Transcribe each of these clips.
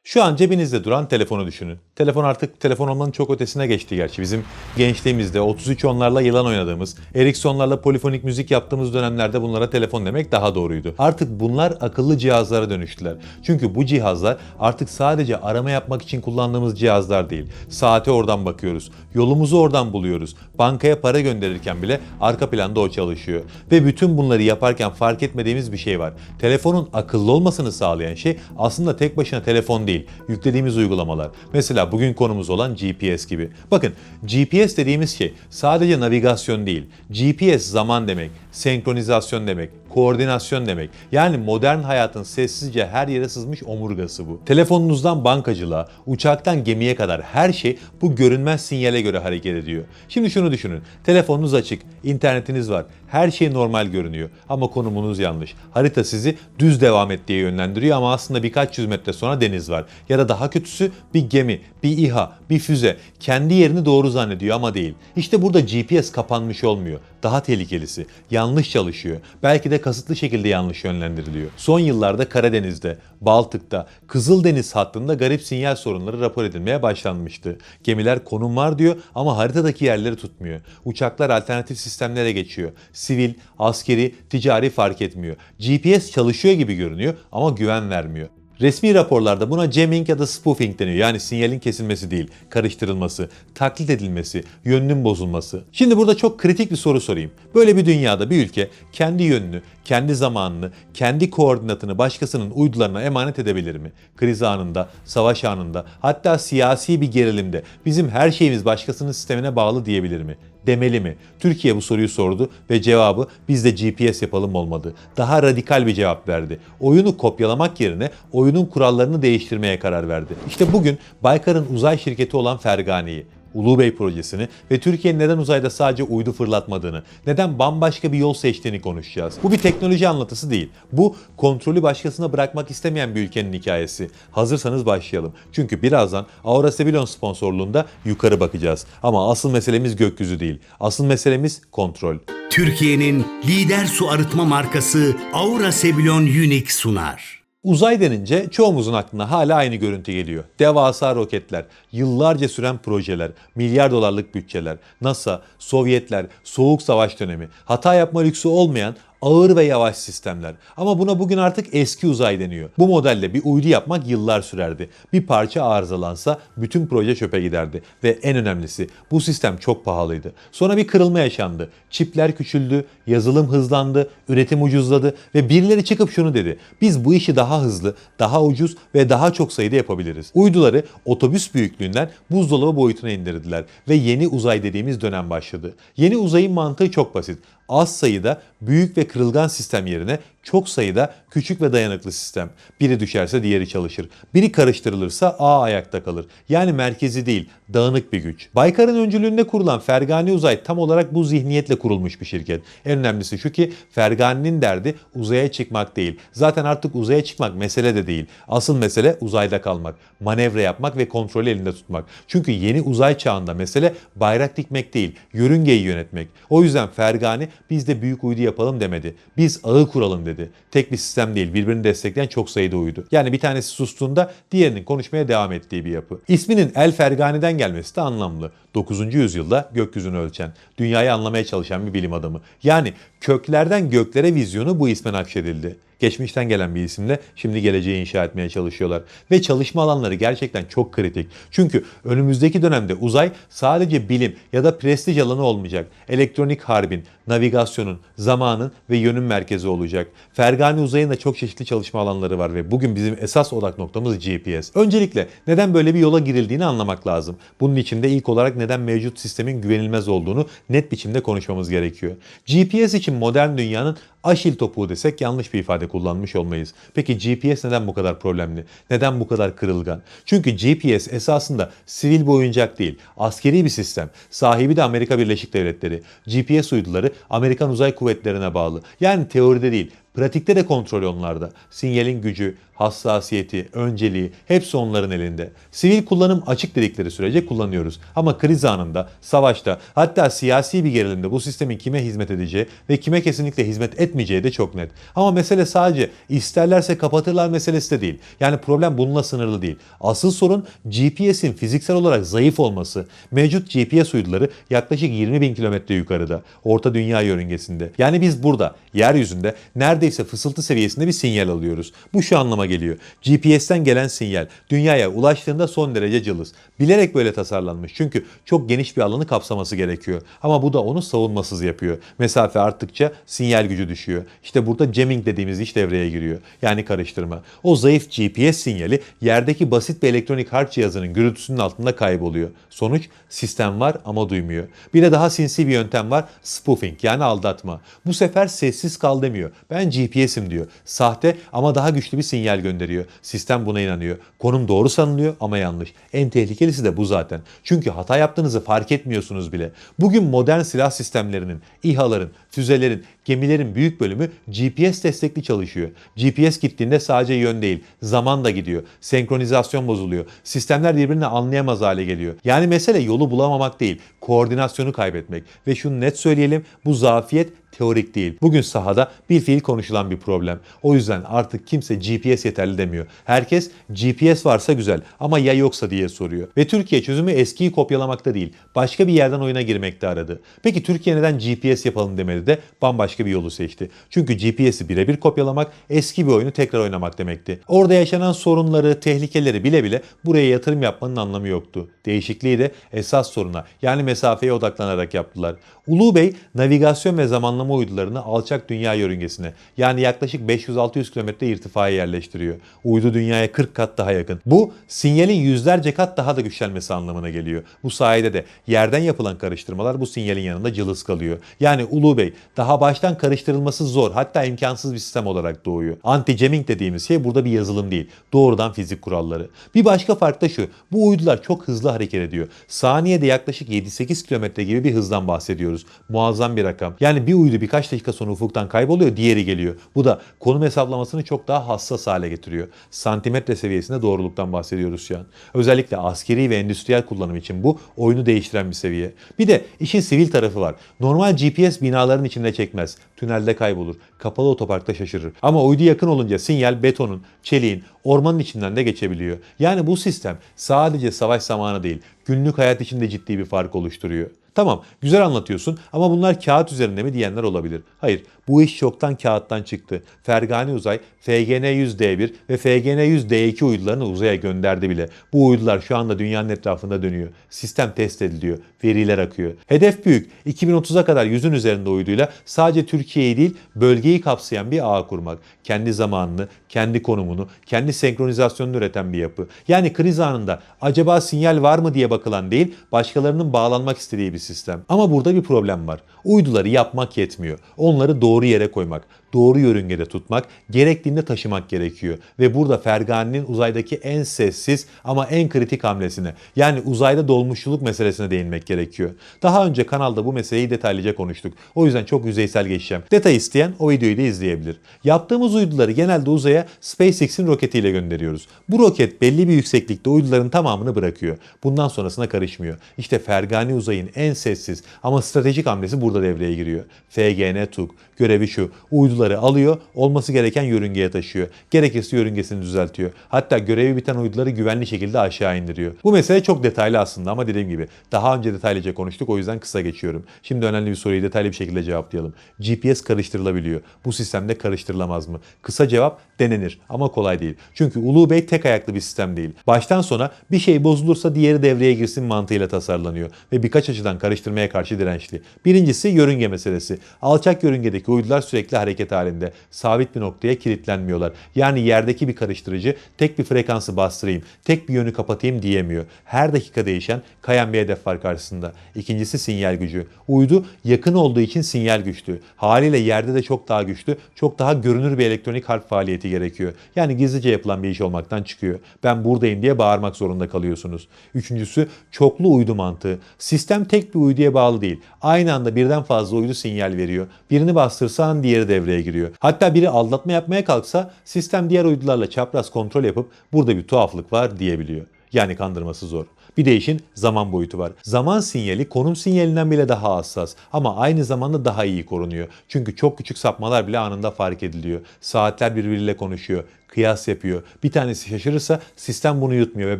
Şu an cebinizde duran telefonu düşünün. Telefon artık telefon olmanın çok ötesine geçti gerçi. Bizim gençliğimizde 3310'larla yılan oynadığımız, Ericsson'larla polifonik müzik yaptığımız dönemlerde bunlara telefon demek daha doğruydu. Artık bunlar akıllı cihazlara dönüştüler. Çünkü bu cihazlar artık sadece arama yapmak için kullandığımız cihazlar değil. Saate oradan bakıyoruz, yolumuzu oradan buluyoruz. Bankaya para gönderirken bile arka planda o çalışıyor. Ve bütün bunları yaparken fark etmediğimiz bir şey var. Telefonun akıllı olmasını sağlayan şey aslında tek başına telefon değil, yüklediğimiz uygulamalar. Mesela bugün konumuz olan GPS gibi. Bakın, GPS dediğimiz şey sadece navigasyon değil. GPS zaman demek, senkronizasyon demek, koordinasyon demek. Yani modern hayatın sessizce her yere sızmış omurgası bu. Telefonunuzdan bankacılığa, uçaktan gemiye kadar her şey bu görünmez sinyale göre hareket ediyor. Şimdi şunu düşünün. Telefonunuz açık, internetiniz var. Her şey normal görünüyor ama konumunuz yanlış. Harita sizi düz devam et diye yönlendiriyor ama aslında birkaç yüz metre sonra deniz var. Ya da daha kötüsü bir gemi, bir İHA, bir füze kendi yerini doğru zannediyor ama değil. İşte burada GPS kapanmış olmuyor. Daha tehlikelisi, yanlış çalışıyor. Belki de kasıtlı şekilde yanlış yönlendiriliyor. Son yıllarda Karadeniz'de, Baltık'ta, Kızıldeniz hattında garip sinyal sorunları rapor edilmeye başlanmıştı. Gemiler konum var diyor ama haritadaki yerleri tutmuyor. Uçaklar alternatif sistemlere geçiyor. Sivil, askeri, ticari fark etmiyor. GPS çalışıyor gibi görünüyor ama güven vermiyor. Resmi raporlarda buna jamming ya da spoofing deniyor. Yani sinyalin kesilmesi değil, karıştırılması, taklit edilmesi, yönünün bozulması. Şimdi burada çok kritik bir soru sorayım. Böyle bir dünyada bir ülke kendi yönünü, kendi zamanını, kendi koordinatını başkasının uydularına emanet edebilir mi? Kriz anında, savaş anında, hatta siyasi bir gerilimde bizim her şeyimiz başkasının sistemine bağlı diyebilir mi? Demeli mi? Türkiye bu soruyu sordu ve cevabı biz de GPS yapalım olmadı. Daha radikal bir cevap verdi. Oyunu kopyalamak yerine oyunun kurallarını değiştirmeye karar verdi. İşte bugün Baykar'ın uzay şirketi olan Fergani'yi, Ulubey projesini ve Türkiye'nin neden uzayda sadece uydu fırlatmadığını, neden bambaşka bir yol seçtiğini konuşacağız. Bu bir teknoloji anlatısı değil. Bu kontrolü başkasına bırakmak istemeyen bir ülkenin hikayesi. Hazırsanız başlayalım. Çünkü birazdan Aura Sebilon sponsorluğunda yukarı bakacağız. Ama asıl meselemiz gökyüzü değil. Asıl meselemiz kontrol. Türkiye'nin lider su arıtma markası Aura Sebilon Unique sunar. Uzay denince çoğumuzun aklına hala aynı görüntü geliyor. Devasa roketler, yıllarca süren projeler, milyar dolarlık bütçeler, NASA, Sovyetler, Soğuk Savaş dönemi, hata yapma lüksü olmayan ağır ve yavaş sistemler. Ama buna bugün artık eski uzay deniyor. Bu modelle bir uydu yapmak yıllar sürerdi. Bir parça arızalansa bütün proje çöpe giderdi. Ve en önemlisi bu sistem çok pahalıydı. Sonra bir kırılma yaşandı. Çipler küçüldü, yazılım hızlandı, üretim ucuzladı ve birileri çıkıp şunu dedi. Biz bu işi daha hızlı, daha ucuz ve daha çok sayıda yapabiliriz. Uyduları otobüs büyüklüğünden buzdolabı boyutuna indirdiler ve yeni uzay dediğimiz dönem başladı. Yeni uzayın mantığı çok basit. Az sayıda büyük ve kırılgan sistem yerine çok sayıda küçük ve dayanıklı sistem. Biri düşerse diğeri çalışır. Biri karıştırılırsa ağ ayakta kalır. Yani merkezi değil, dağınık bir güç. Baykar'ın öncülüğünde kurulan Fergani Uzay tam olarak bu zihniyetle kurulmuş bir şirket. En önemlisi şu ki Fergani'nin derdi uzaya çıkmak değil. Zaten artık uzaya çıkmak mesele de değil. Asıl mesele uzayda kalmak, manevra yapmak ve kontrolü elinde tutmak. Çünkü yeni uzay çağında mesele bayrak dikmek değil, yörüngeyi yönetmek. O yüzden Fergani biz de büyük uydu yapalım demedi. Biz ağı kuralım dedi. Tek bir sistem değil, birbirini destekleyen çok sayıda uydu. Yani bir tanesi sustuğunda diğerinin konuşmaya devam ettiği bir yapı. İsminin El Fergani'den gelmesi de anlamlı. 9. yüzyılda gökyüzünü ölçen, dünyayı anlamaya çalışan bir bilim adamı. Yani köklerden göklere vizyonu bu isme nakşedildi. Geçmişten gelen bir isimle şimdi geleceği inşa etmeye çalışıyorlar. Ve çalışma alanları gerçekten çok kritik. Çünkü önümüzdeki dönemde uzay sadece bilim ya da prestij alanı olmayacak. Elektronik harbin, navigasyonun, zamanın ve yönün merkezi olacak. Fergani Uzay'ın da çok çeşitli çalışma alanları var ve bugün bizim esas odak noktamız GPS. Öncelikle neden böyle bir yola girildiğini anlamak lazım. Bunun için de ilk olarak neden mevcut sistemin güvenilmez olduğunu net biçimde konuşmamız gerekiyor. GPS için modern dünyanın Aşil topuğu desek yanlış bir ifade kullanmış olmayız. Peki GPS neden bu kadar problemli? Neden bu kadar kırılgan? Çünkü GPS esasında sivil bir oyuncak değil, askeri bir sistem. Sahibi de Amerika Birleşik Devletleri. GPS uyduları Amerikan Uzay Kuvvetleri'ne bağlı. Yani teoride değil, Pratikte de kontrol onlarda. Sinyalin gücü, hassasiyeti, önceliği hepsi onların elinde. Sivil kullanım açık dedikleri sürece kullanıyoruz. Ama kriz anında, savaşta, hatta siyasi bir gerilimde bu sistemin kime hizmet edeceği ve kime kesinlikle hizmet etmeyeceği de çok net. Ama mesele sadece isterlerse kapatırlar meselesi de değil. Yani problem bununla sınırlı değil. Asıl sorun GPS'in fiziksel olarak zayıf olması. Mevcut GPS uyduları yaklaşık 20.000 kilometre yukarıda. Orta Dünya yörüngesinde. Yani biz burada, yeryüzünde neredeyse fısıltı seviyesinde bir sinyal alıyoruz. Bu şu anlama geliyor. GPS'ten gelen sinyal dünyaya ulaştığında son derece cılız. Bilerek böyle tasarlanmış. Çünkü çok geniş bir alanı kapsaması gerekiyor. Ama bu da onu savunmasız yapıyor. Mesafe arttıkça sinyal gücü düşüyor. İşte burada jamming dediğimiz iş devreye giriyor. Yani karıştırma. O zayıf GPS sinyali yerdeki basit bir elektronik harp cihazının gürültüsünün altında kayboluyor. Sonuç sistem var ama duymuyor. Bir de daha sinsi bir yöntem var. Spoofing yani aldatma. Bu sefer sessiz kal demiyor. Ben GPS'im diyor. Sahte ama daha güçlü bir sinyal gönderiyor. Sistem buna inanıyor. Konum doğru sanılıyor ama yanlış. En tehlikelisi de bu zaten. Çünkü hata yaptığınızı fark etmiyorsunuz bile. Bugün modern silah sistemlerinin, İHA'ların, füzelerin, gemilerin büyük bölümü GPS destekli çalışıyor. GPS gittiğinde sadece yön değil, zaman da gidiyor. Senkronizasyon bozuluyor. Sistemler birbirini anlayamaz hale geliyor. Yani mesele yolu bulamamak değil, koordinasyonu kaybetmek. Ve şunu net söyleyelim, bu zafiyet teorik değil. Bugün sahada bir fiil konuşulan bir problem. O yüzden artık kimse GPS yeterli demiyor. Herkes GPS varsa güzel ama ya yoksa diye soruyor. Ve Türkiye çözümü eskiyi kopyalamakta değil, başka bir yerden oyuna girmekte aradı. Peki Türkiye neden GPS yapalım demedi de bambaşka bir yolu seçti. Çünkü GPS'i birebir kopyalamak eski bir oyunu tekrar oynamak demekti. Orada yaşanan sorunları, tehlikeleri bile bile buraya yatırım yapmanın anlamı yoktu. Değişikliği de esas soruna yani mesafeye odaklanarak yaptılar. Ulu Bey navigasyon ve zamanlama uydularını alçak dünya yörüngesine yani yaklaşık 500-600 kilometre irtifaya yerleştiriyor. Uydu dünyaya 40 kat daha yakın. Bu sinyalin yüzlerce kat daha da güçlenmesi anlamına geliyor. Bu sayede de yerden yapılan karıştırmalar bu sinyalin yanında cılız kalıyor. Yani Ulu Bey daha baştan karıştırılması zor hatta imkansız bir sistem olarak doğuyor. Anti-jamming dediğimiz şey burada bir yazılım değil. Doğrudan fizik kuralları. Bir başka fark da şu. Bu uydular çok hızlı hareket ediyor. Saniyede yaklaşık 7-8 kilometre gibi bir hızdan bahsediyoruz. Muazzam bir rakam. Yani bir uydu birkaç dakika sonra ufuktan kayboluyor, diğeri geliyor. Bu da konum hesaplamasını çok daha hassas hale getiriyor. Santimetre seviyesinde doğruluktan bahsediyoruz şu an. Özellikle askeri ve endüstriyel kullanım için bu oyunu değiştiren bir seviye. Bir de işin sivil tarafı var. Normal GPS binaların içinde çekmez. Tünelde kaybolur. Kapalı otoparkta şaşırır. Ama uydu yakın olunca sinyal betonun, çeliğin, ormanın içinden de geçebiliyor. Yani bu sistem sadece savaş zamanı değil, günlük hayat içinde ciddi bir fark oluşturuyor. Tamam, güzel anlatıyorsun ama bunlar kağıt üzerinde mi diyenler olabilir. Hayır, bu iş çoktan kağıttan çıktı. Fergani Uzay, FGN-100D1 ve FGN-100D2 uydularını uzaya gönderdi bile. Bu uydular şu anda dünyanın etrafında dönüyor. Sistem test ediliyor, veriler akıyor. Hedef büyük. 2030'a kadar 100'ün üzerinde uyduyla sadece Türkiye'yi değil, bölgeyi kapsayan bir ağ kurmak. Kendi zamanını, kendi konumunu, kendi senkronizasyonunu üreten bir yapı. Yani kriz anında acaba sinyal var mı diye bakılan değil, başkalarının bağlanmak istediği bir sistem. Ama burada bir problem var. Uyduları yapmak yetmiyor. Onları doğru yere koymak, doğru yörüngede tutmak, gerektiğinde taşımak gerekiyor. Ve burada Fergani'nin uzaydaki en sessiz ama en kritik hamlesine yani uzayda dolmuşçuluk meselesine değinmek gerekiyor. Daha önce kanalda bu meseleyi detaylıca konuştuk. O yüzden çok yüzeysel geçeceğim. Detay isteyen o videoyu da izleyebilir. Yaptığımız uyduları genelde uzaya SpaceX'in roketiyle gönderiyoruz. Bu roket belli bir yükseklikte uyduların tamamını bırakıyor. Bundan sonrasına karışmıyor. İşte Fergani uzayın en sessiz ama stratejik hamlesi burada devreye giriyor. FGN-TUG görevi şu. Uyduları alıyor, olması gereken yörüngeye taşıyor. Gerekirse yörüngesini düzeltiyor. Hatta görevi biten uyduları güvenli şekilde aşağı indiriyor. Bu mesele çok detaylı aslında ama dediğim gibi daha önce detaylıca konuştuk o yüzden kısa geçiyorum. Şimdi önemli bir soruyu detaylı bir şekilde cevaplayalım. GPS karıştırılabiliyor. Bu sistemde karıştırılamaz mı? Kısa cevap denenir ama kolay değil. Çünkü Ulu Bey tek ayaklı bir sistem değil. Baştan sona bir şey bozulursa diğeri devreye girsin mantığıyla tasarlanıyor ve birkaç açıdan karıştırmaya karşı dirençli. Birincisi yörünge meselesi. Alçak yörüngedeki uydular sürekli hareket halinde. Sabit bir noktaya kilitlenmiyorlar. Yani yerdeki bir karıştırıcı tek bir frekansı bastırayım, tek bir yönü kapatayım diyemiyor. Her dakika değişen, kayan bir hedef var karşısında. İkincisi sinyal gücü. Uydu yakın olduğu için sinyal güçlü. Haliyle yerde de çok daha güçlü, çok daha görünür bir elektronik harp faaliyeti gerekiyor. Yani gizlice yapılan bir iş olmaktan çıkıyor. Ben buradayım diye bağırmak zorunda kalıyorsunuz. Üçüncüsü çoklu uydu mantığı. Sistem tek bir uyduya bağlı değil. Aynı anda birden fazla uydu sinyal veriyor. Birini bastırsan diğeri devreye devreye giriyor. Hatta biri aldatma yapmaya kalksa sistem diğer uydularla çapraz kontrol yapıp burada bir tuhaflık var diyebiliyor. Yani kandırması zor. Bir de işin zaman boyutu var. Zaman sinyali konum sinyalinden bile daha hassas ama aynı zamanda daha iyi korunuyor. Çünkü çok küçük sapmalar bile anında fark ediliyor. Saatler birbiriyle konuşuyor, kıyas yapıyor. Bir tanesi şaşırırsa sistem bunu yutmuyor ve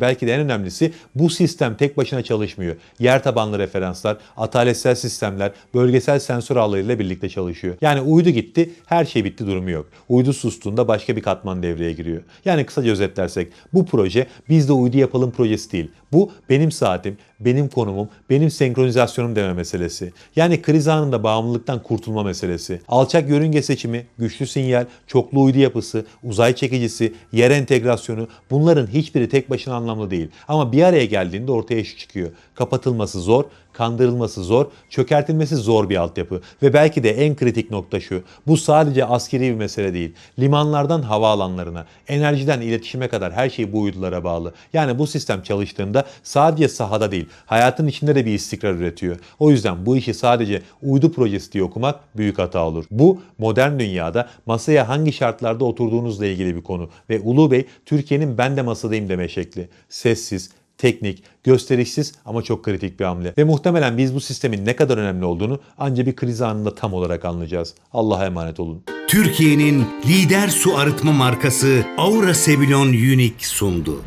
belki de en önemlisi bu sistem tek başına çalışmıyor. Yer tabanlı referanslar, ataletsel sistemler, bölgesel sensör ağlarıyla birlikte çalışıyor. Yani uydu gitti, her şey bitti durumu yok. Uydu sustuğunda başka bir katman devreye giriyor. Yani kısaca özetlersek bu proje biz de uydu yapalım projesi değil. Bu benim saatim, benim konumum, benim senkronizasyonum deme meselesi. Yani kriz anında bağımlılıktan kurtulma meselesi. Alçak yörünge seçimi, güçlü sinyal, çoklu uydu yapısı, uzay çekicisi, yer entegrasyonu bunların hiçbiri tek başına anlamlı değil. Ama bir araya geldiğinde ortaya şu çıkıyor. Kapatılması zor, kandırılması zor, çökertilmesi zor bir altyapı. Ve belki de en kritik nokta şu. Bu sadece askeri bir mesele değil. Limanlardan havaalanlarına, enerjiden iletişime kadar her şey bu uydulara bağlı. Yani bu sistem çalıştığında sadece sahada değil, hayatın içinde de bir istikrar üretiyor. O yüzden bu işi sadece uydu projesi diye okumak büyük hata olur. Bu modern dünyada masaya hangi şartlarda oturduğunuzla ilgili bir konu. Ve Ulu Bey Türkiye'nin ben de masadayım deme şekli. Sessiz, teknik, gösterişsiz ama çok kritik bir hamle. Ve muhtemelen biz bu sistemin ne kadar önemli olduğunu ancak bir kriz anında tam olarak anlayacağız. Allah'a emanet olun. Türkiye'nin lider su arıtma markası Aura Sebilon Unique sundu.